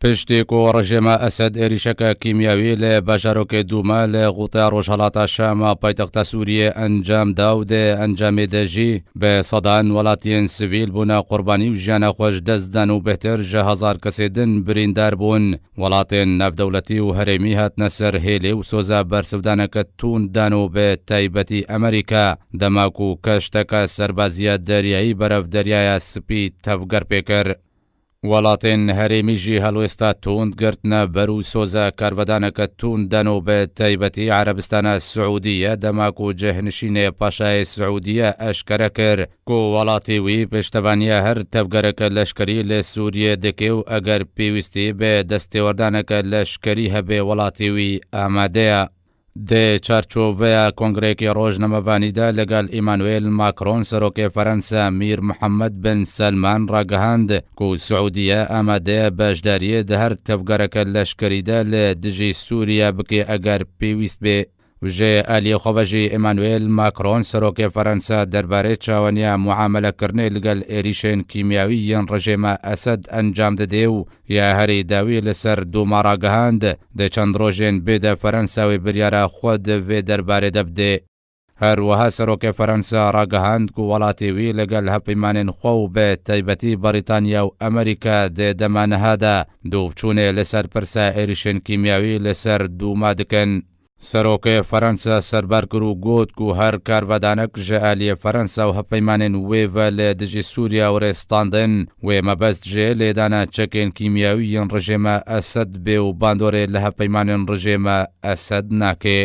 پشتێک و ڕژێمە ئەسەد عێریشەکە کیمیاوی لە بەژارۆکێ دوومە لە غوتای ڕۆژهەڵاتە شامە پایتەختە سووریە ئەنجامدا و دێ ئەنجامێدەژی بە سەدان وڵاتیان سڤیل بوونە قوربانی و ژیانە خۆش دەستدان و بهتر ژە هەزار کەسێدن بریندار بوون. وڵاتێن ناودەوڵەتی و هەرێمی هاتنە سەر هێلێ و سۆزە بەرسەودانەکە تونددان و بە تایبەتی ئەمریکا دەماک و کەشتەکە سەربازیە دەریایی بەرەف دەریایە سپی تەفگەر پێکرد. وڵاتێن هەرێمیژی هەڵوێستا توندگرتنە بەر و سۆزە کارڤەدانەکە تونددەن و بە تایبەتی عەرەبستانە سعودیە دەماک و جەهنشینێ پاشای سعودیە ئەشکەرە کرد کو وڵاتی وی پشتەوانیە هەر تەفگەرەکە لەشکری لە سووریە دەکێ و ئەگەر پێویستی بە دەستێوەردانەکە لەشکری هەبێ وڵاتی وی ئامادەیە. دێ چارچۆڤەیە کۆنگرێکی ڕۆژنەمەڤانیدا لەگەڵ ئیمانوێل ماکرۆن سەرۆکێ فەرەنسا میر محەممەد بن سەلمان ڕاگەهاند کو سعودیە ئامادەیە بەشداریە دە هەر تەفگەرەکە لەشکریدا لە دژی سووریا بکێ ئەگەر پێویست بێ. وژێ ئالیە خۆڤەژی ئیمانوێل ماکرۆن سەرۆکێ فەرەنسا دەربارەی چاوەنیە معاملەکردنێ لەگەڵ عێریشên کیمیاوی یان ڕژێمە ئەسەد ئەنجام دەدێ و یا هەری داوی لەسەر دووما ڕاگەهاند دە چەند ڕۆژێن بێدە فەرەنساوی بریارە خۆ دەوێ دەربارێ دەبدێ. هەروەها سەرۆکێ فەرەنسا ڕاگەهاند و وڵاتی وی لەگەڵ هەپەیمانên خۆ و بە تایبەتی بەریتانیا و ئەمریکا دێ دەمانەهادا دووچوونێ لەسەر پرسە عێریشên کیمیاوی لەسەر دووما دکەن. سەرۆکەی فەرەنسا سەربار کرد و گوت و هەر کارڤەدانەک ژە ئالیە فەرەنسا و هەپەیمانên وێڤە لە دژی سووریا و ڕێستاندن وێ مەبەست ژێ لێدانە چەکێن کیمیاوی یان ڕژێمە ئەسەد بێ و باندۆرێ لە هەپەیمانên ڕژێمە ئەسەد ناکێ.